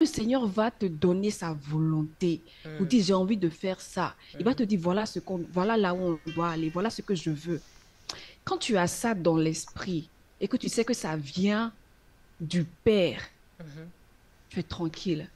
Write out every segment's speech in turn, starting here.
Le Seigneur va te donner sa volonté pour Mm, dire j'ai envie de faire ça. Il va te mhm. dire voilà là où on doit aller, voilà ce que je veux. Quand tu as ça dans l'esprit et que tu sais que ça vient du Père, Mhm. tu es tranquille.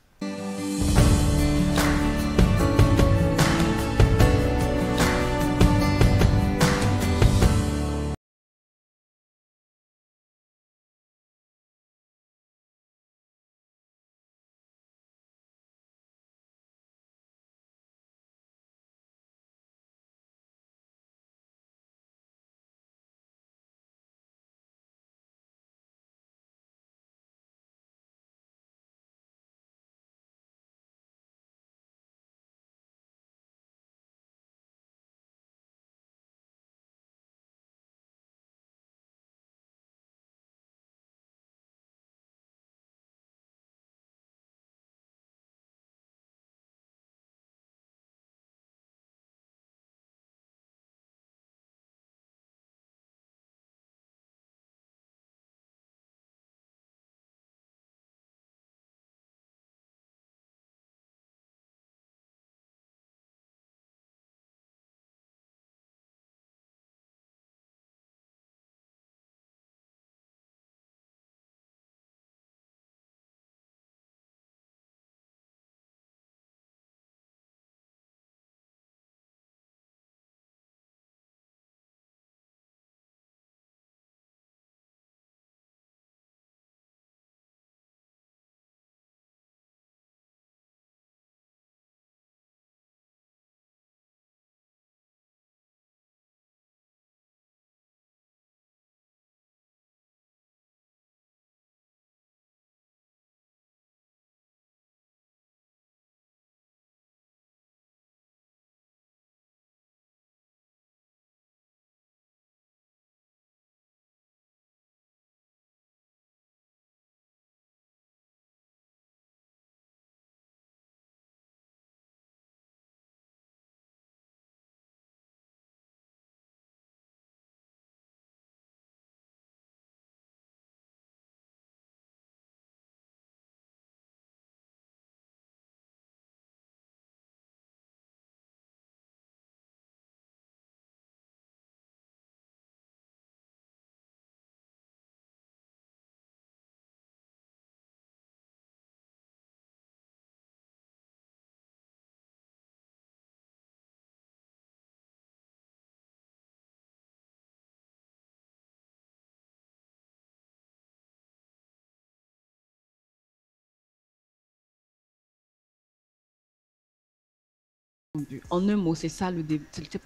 En un mot, c'est ça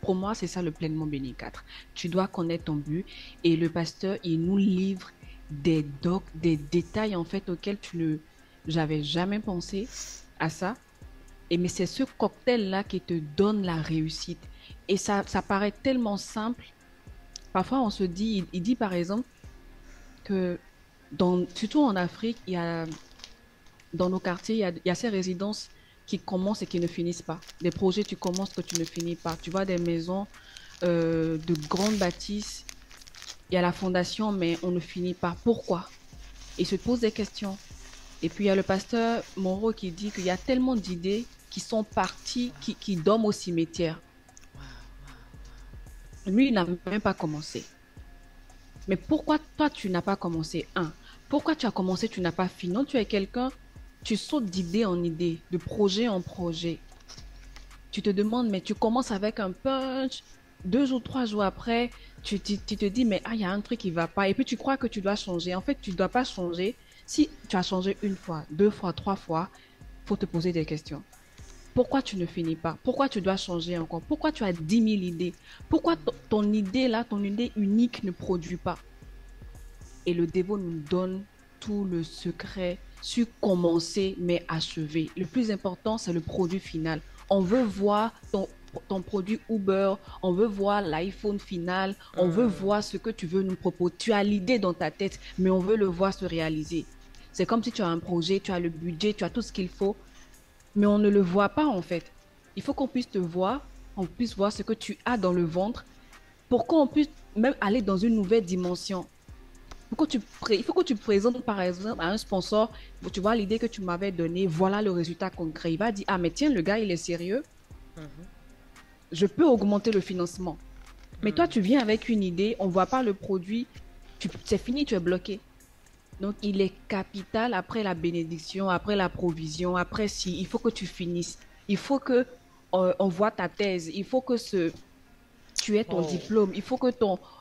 pour moi, c'est ça le pleinement béni 4. Tu dois connaître ton but et le pasteur, il nous livre des détails en fait auxquels j'avais jamais pensé à ça. Et mais c'est ce cocktail-là qui te donne la réussite. Et ça paraît tellement simple. Parfois, on se dit, il dit par exemple que surtout en Afrique, dans nos quartiers, il y a ces résidences qui commencent et qui ne finissent pas. Des projets, tu commences que tu ne finis pas. Tu vois des maisons de grandes bâtisses, il y a la fondation, mais on ne finit pas. Pourquoi? Il se pose des questions. Et puis il y a le pasteur Moreau qui dit qu'il y a tellement d'idées qui sont parties, qui dorment au cimetière. Lui, il n'a même pas commencé. Mais pourquoi toi, tu n'as pas commencé? Un, pourquoi tu as commencé, tu n'as pas fini? Non, tu es quelqu'un, tu sautes d'idée en idée, de projet en projet. Tu te demandes, mais tu commences avec un punch, 2 ou 3 jours après, tu te dis, mais ah, il y a un truc qui ne va pas. Et puis tu crois que tu dois changer. En fait, tu ne dois pas changer. Si tu as changé une fois, 2 fois, 3 fois, il faut te poser des questions. Pourquoi tu ne finis pas? Pourquoi tu dois changer encore? Pourquoi tu as 10 000 idées? Pourquoi ton idée là, ton idée unique ne produit pas? Et le dévot nous donne tout le secret sur commencer mais achever. Le plus important, c'est le produit final. On veut voir ton produit Uber, on veut voir l'iPhone final, on veut Mm. voir ce que tu veux nous proposer. Tu as l'idée dans ta tête, mais on veut le voir se réaliser. C'est comme si tu as un projet, tu as le budget, tu as tout ce qu'il faut, mais on ne le voit pas en fait. Il faut qu'on puisse te voir, on puisse voir ce que tu as dans le ventre pour qu'on puisse même aller dans une nouvelle dimension. Il faut que tu présentes, par exemple, à un sponsor, tu vois, l'idée que tu m'avais donnée, voilà le résultat concret. Il va dire, ah, mais tiens, le gars, il est sérieux, Mhm. je peux augmenter le financement. Mais toi, tu Mhm. viens avec une idée, on ne voit pas le produit, c'est fini, tu es bloqué. Donc, il est capital après la bénédiction, après la provision, après si, il faut que tu finisses. Il faut que on voit ta thèse. Il faut que tu aies ton Oh. diplôme. Il faut que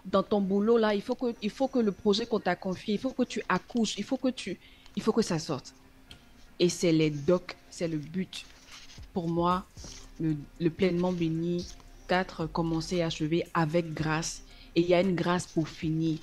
dans ton boulot là, il faut que le projet qu'on t'a confié, il faut que tu accouches. Il faut que ça sorte. Et c'est les docs, c'est le but. Pour moi, le pleinement béni, 4 commencer et achever avec grâce. Et il y a une grâce pour finir.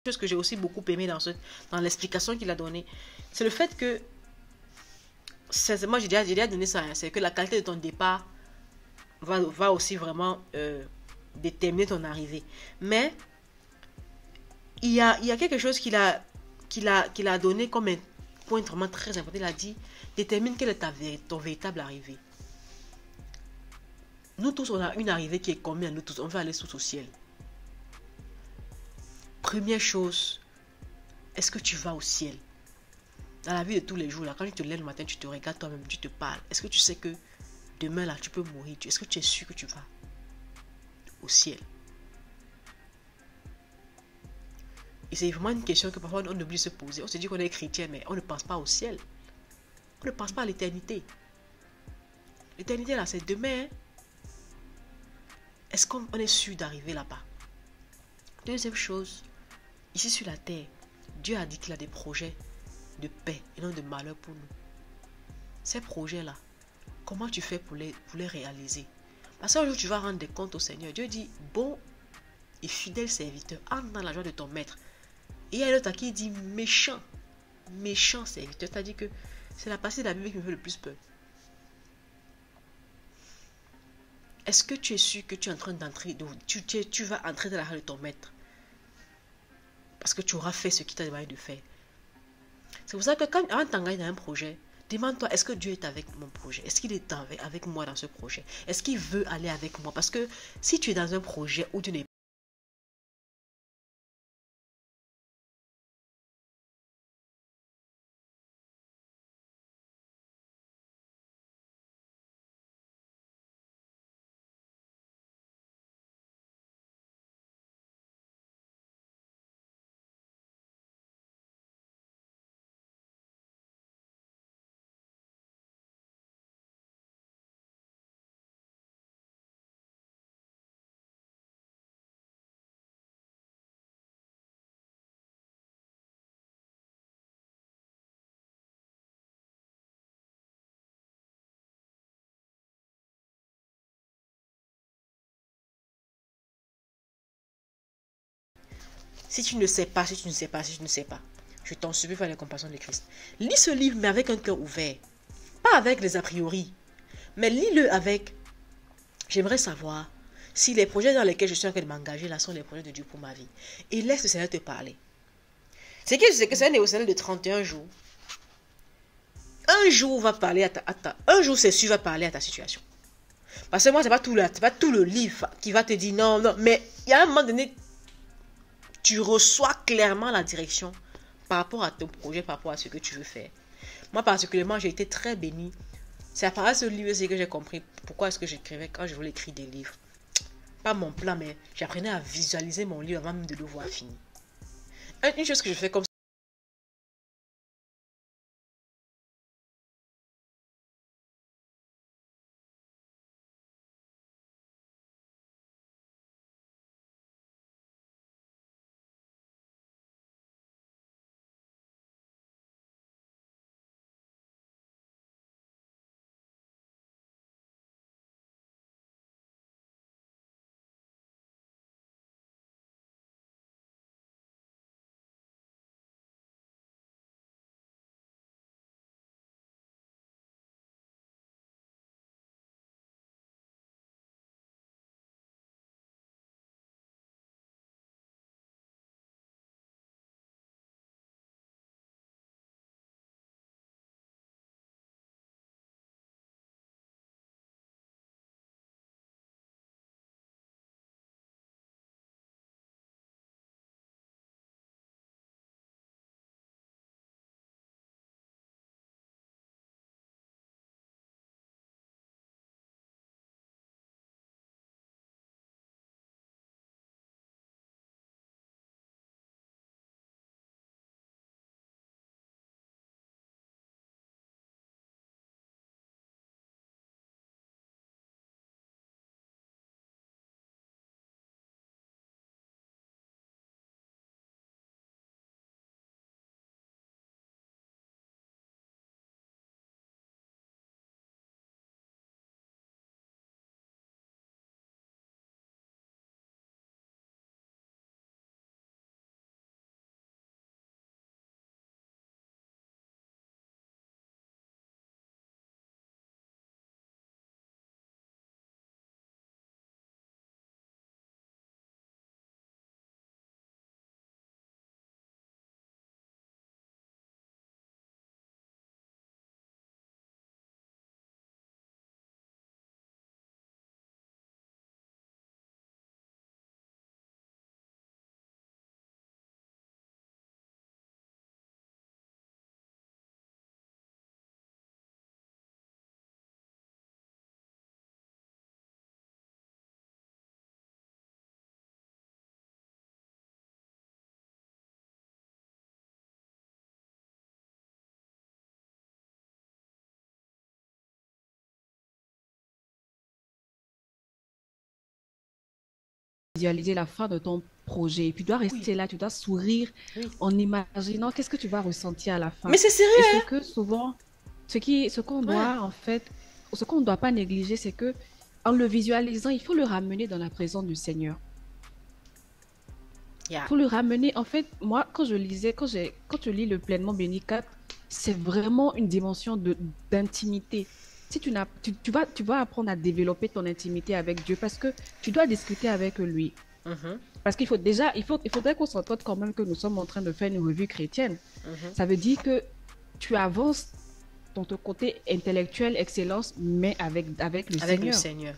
chose que j'ai aussi beaucoup aimé dans l'explication qu'il a donnée, c'est le fait que, moi j'ai déjà donné ça, hein, c'est que la qualité de ton départ va aussi vraiment déterminer ton arrivée. Mais il y a quelque chose qu'il a donné comme un point vraiment très important. Il a dit, détermine quelle est ton véritable arrivée. Nous tous, on a une arrivée qui est commune à nous tous. On veut aller tous au ciel. Première chose, est-ce que tu vas au ciel? Dans la vie de tous les jours, là, quand tu te lèves le matin, tu te regardes toi-même, tu te parles. Est-ce que tu sais que demain, là, tu peux mourir? Est-ce que tu es sûr que tu vas au ciel? Et c'est vraiment une question que parfois on oublie de se poser. On se dit qu'on est chrétien, mais on ne pense pas au ciel. On ne pense pas à l'éternité. L'éternité, là, c'est demain. Est-ce qu'on est sûr d'arriver là-bas? Deuxième chose, ici sur la terre, Dieu a dit qu'il a des projets de paix et non de malheur pour nous. Ces projets-là, comment tu fais pour les réaliser? Parce qu'un jour, tu vas rendre des comptes au Seigneur. Dieu dit, bon et fidèle serviteur, entre dans la joie de ton maître. Et il y a un autre qui dit, méchant serviteur. C'est-à-dire que c'est la partie de la Bible qui me fait le plus peur. Est-ce que tu es sûr que tu es en train d'entrer, tu vas entrer dans la joie de ton maître? Parce que tu auras fait ce qu'il t'a demandé de faire. C'est pour ça que quand tu t'engages dans un projet, demande-toi, est-ce que Dieu est avec mon projet? Est-ce qu'il est avec moi dans ce projet? Est-ce qu'il veut aller avec moi? Parce que si tu es dans un projet où tu n'es Si tu ne sais pas, si tu ne sais pas, si tu ne sais pas, je t'en supplie, faire les compassions de Christ. Lis ce livre, mais avec un cœur ouvert. Pas avec les a priori, mais lis-le avec, j'aimerais savoir si les projets dans lesquels je suis en train de m'engager là sont les projets de Dieu pour ma vie. Et laisse le Seigneur te parler. C'est que c'est un négociateur de 31 jours. Un jour va parler un jour c'est sûr va parler à ta situation. Parce que moi, c'est pas tout le livre qui va te dire non, non, mais il y a un moment donné, tu reçois clairement la direction par rapport à ton projet, par rapport à ce que tu veux faire. Moi, particulièrement, j'ai été très bénie. C'est à travers ce livre que j'ai compris pourquoi est-ce que j'écrivais quand je voulais écrire des livres. Pas mon plan, mais j'apprenais à visualiser mon livre avant même de le voir fini. Une chose que je fais comme visualiser la fin de ton projet. Et puis tu dois Oui, rester là, tu dois sourire oui. en imaginant qu'est-ce que tu vas ressentir à la Mais fin. c'est Et sérieux, ce hein? que souvent, ce qu'on Ouais. doit en fait, ce qu'on ne doit pas négliger, c'est que en le visualisant, il faut le ramener dans la présence du Seigneur. Yeah. Il faut le ramener. En fait, moi, quand je lisais, quand je lis le Pleinement Béni 4, c'est vraiment une dimension d'intimité. Si tu vas apprendre à développer ton intimité avec Dieu parce que tu dois discuter avec lui. Mhm, Parce qu'il faut déjà, il faudrait qu'on s'entende quand même que nous sommes en train de faire une revue chrétienne. mhm. Ça veut dire que tu avances dans ton côté intellectuel, excellence, mais avec le Avec le Seigneur, Seigneur.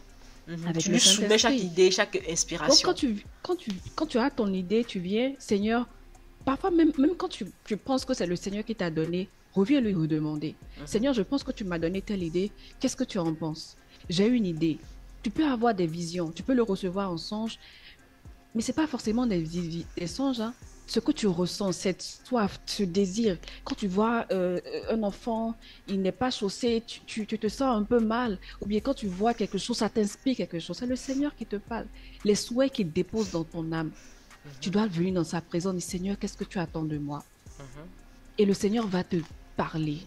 Mhm. avec Tu le lui soumets chaque Saint-Esprit. idée, chaque Donc, inspiration. quand tu as ton idée, tu viens, Seigneur, parfois même quand tu penses que c'est le Seigneur qui t'a donné, reviens lui redemander. Mhm, Seigneur, je pense que tu m'as donné telle idée, qu'est-ce que tu en penses? J'ai une idée. Tu peux avoir des visions, tu peux le recevoir en songe, mais c'est pas forcément des songes, hein. Ce que tu ressens, cette soif, ce désir, quand tu vois un enfant, il n'est pas chaussé, tu te sens un peu mal, ou bien quand tu vois quelque chose, ça t'inspire quelque chose, c'est le Seigneur qui te parle. Les souhaits qu'il dépose dans ton âme, tu mhm, dois venir dans sa présence, dire Seigneur, qu'est-ce que tu attends de moi? mhm. Et le Seigneur va te parler.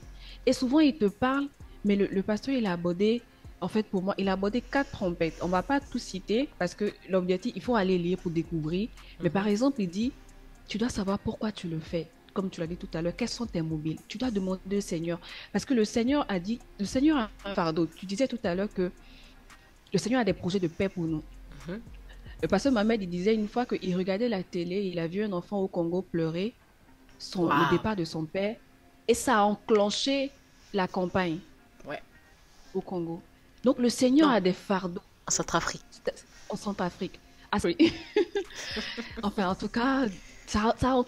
Et souvent, il te parle, mais le pasteur, il a abordé, en fait, pour moi, il a abordé quatre trompettes. On ne va pas tout citer parce que l'objectif, il faut aller lire pour découvrir. Mais par Mhm. exemple, il dit, tu dois savoir pourquoi tu le fais. Comme tu l'as dit tout à l'heure, quels sont tes mobiles? Tu dois demander au Seigneur. Parce que le Seigneur a dit, le Seigneur a un fardeau. Tu disais tout à l'heure que le Seigneur a des projets de paix pour nous. Mhm. Le pasteur Mohamed, il disait une fois qu'il regardait la télé, il a vu un enfant au Congo pleurer le Waouh. départ de son père et ça a enclenché la campagne Ouais. au Congo. Donc le Seigneur Non, a des fardeaux en Centrafrique. en Centrafrique. Ah, oui. Enfin, en tout cas,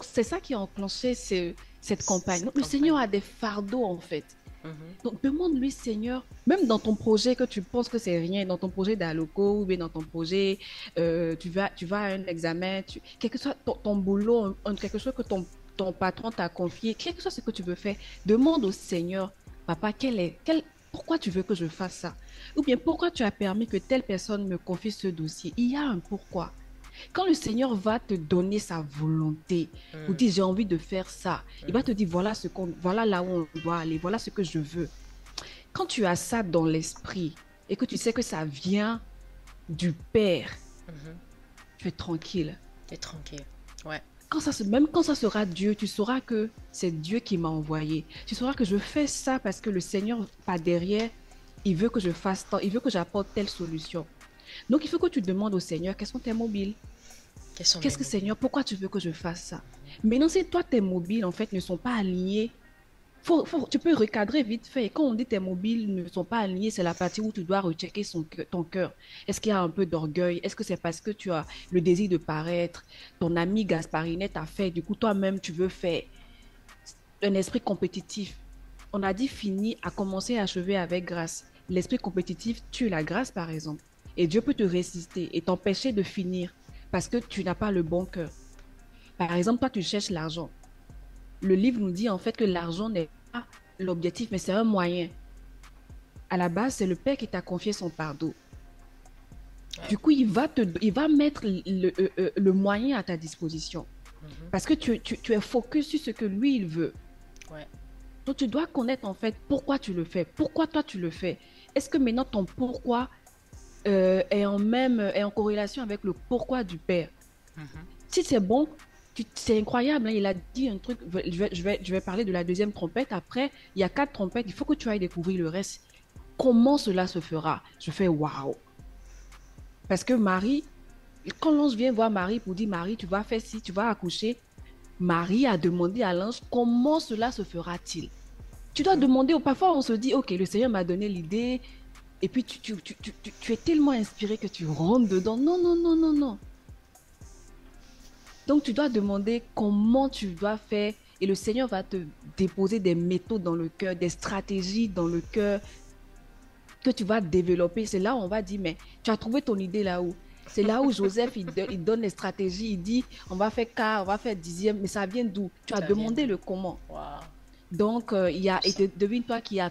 c'est ça qui a enclenché cette campagne. Cette Donc le Seigneur campagne. a des fardeaux en fait. Mhm. Donc demande-lui, Seigneur, même dans ton projet que tu penses que c'est rien, dans ton projet d'alloco ou bien dans ton projet, tu vas à un examen, quel que soit ton boulot, quelque chose que ton patron t'a confié, quel que soit ce que tu veux faire, demande au Seigneur, Papa, pourquoi tu veux que je fasse ça? Ou bien pourquoi tu as permis que telle personne me confie ce dossier? Il y a un pourquoi. Quand le Seigneur va te donner sa volonté pour Mhm. dire j'ai envie de faire ça, il va Mhm. te dire voilà là où on doit aller, voilà ce que je veux. Quand tu as ça dans l'esprit et que tu sais que ça vient du Père, Mhm. tu es tranquille. T'es tranquille. Ouais. Même quand ça sera Dieu, tu sauras que c'est Dieu qui m'a envoyé. Tu sauras que je fais ça parce que le Seigneur, par derrière, il veut que je fasse tant, il veut que j'apporte telle solution. Donc, il faut que tu demandes au Seigneur quels sont tes mobiles. Quels sont mes Qu'est-ce que mobiles? Seigneur, pourquoi tu veux que je fasse ça? Maintenant, si toi, tes mobiles, en fait, ne sont pas alignés, tu peux recadrer vite fait. Et quand on dit tes mobiles ne sont pas alignés, c'est la partie où tu dois rechecker ton cœur. Est-ce qu'il y a un peu d'orgueil? Est-ce que c'est parce que tu as le désir de paraître? Ton ami Gasparinet a fait, du coup, toi-même, tu veux faire un esprit compétitif. On a dit fini, à commencer à achever avec grâce. L'esprit compétitif tue la grâce, par exemple. Et Dieu peut te résister et t'empêcher de finir parce que tu n'as pas le bon cœur. Par exemple, toi, tu cherches l'argent. Le livre nous dit en fait que l'argent n'est pas l'objectif, mais c'est un moyen. À la base, c'est le Père qui t'a confié son fardeau. Ouais. Du coup, il va mettre le moyen à ta disposition. Mhm. Parce que tu es focus sur ce que lui, il veut. Ouais. Donc, tu dois connaître en fait pourquoi tu le fais. Pourquoi toi, tu le fais. Est-ce que maintenant, ton pourquoi est en corrélation avec le pourquoi du Père? Mhm. Si c'est bon, c'est incroyable, hein. Il a dit un truc, je vais parler de la deuxième trompette. Après, il y a quatre trompettes. Il faut que tu ailles découvrir le reste. Comment cela se fera? Je fais waouh. Parce que Marie, quand l'ange vient voir Marie pour dire Marie, tu vas faire ci, tu vas accoucher, Marie a demandé à l'ange comment cela se fera-t-il? Tu dois Mhm. demander, parfois on se dit, ok, le Seigneur m'a donné l'idée, et puis tu es tellement inspiré que tu rentres dedans. Non, non, non, non, non. Donc, tu dois demander comment tu dois faire et le Seigneur va te déposer des méthodes dans le cœur, des stratégies dans le cœur que tu vas développer. C'est là où on va dire, mais tu as trouvé ton idée là-haut. C'est là où Joseph, il donne les stratégies, il dit, on va faire quart, on va faire dixième, mais ça vient d'où? Tu as Ça vient demandé d'où? le comment. Waouh. Donc, il y a, et Ça. devine-toi qu'il y a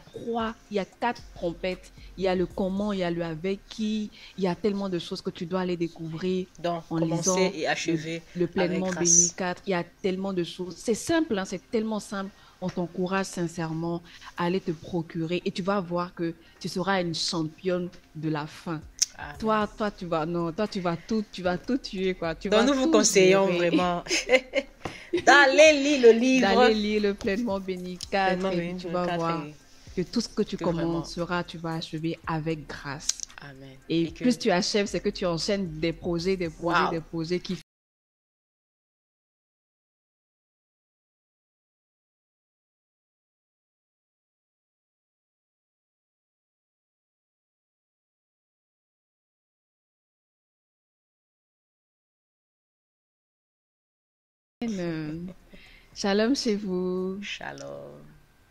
il y a quatre trompettes. Il y a le comment, il y a le avec qui, il y a tellement de choses que tu dois aller découvrir Donc, en commencer lisant et achever le avec pleinement béni grâce. 4. Il y a tellement de choses. C'est simple, hein, c'est tellement simple. On t'encourage sincèrement à aller te procurer et tu vas voir que tu seras une championne de la fin. Amen. Toi, tu vas tout tuer, quoi. Tu Donc, vas nous vous tout conseillons gérer. vraiment d'aller lire le D'aller livre lire le pleinement béni 4 pleinement et puis béni tu de vas 4 voir et que tout ce que tu que vraiment, commenceras, tu vas achever avec grâce. Amen. Et Et que, plus tu achèves, c'est que tu enchaînes des projets, des projets, waouh, des projets qui viennent. Shalom chez vous. shalom.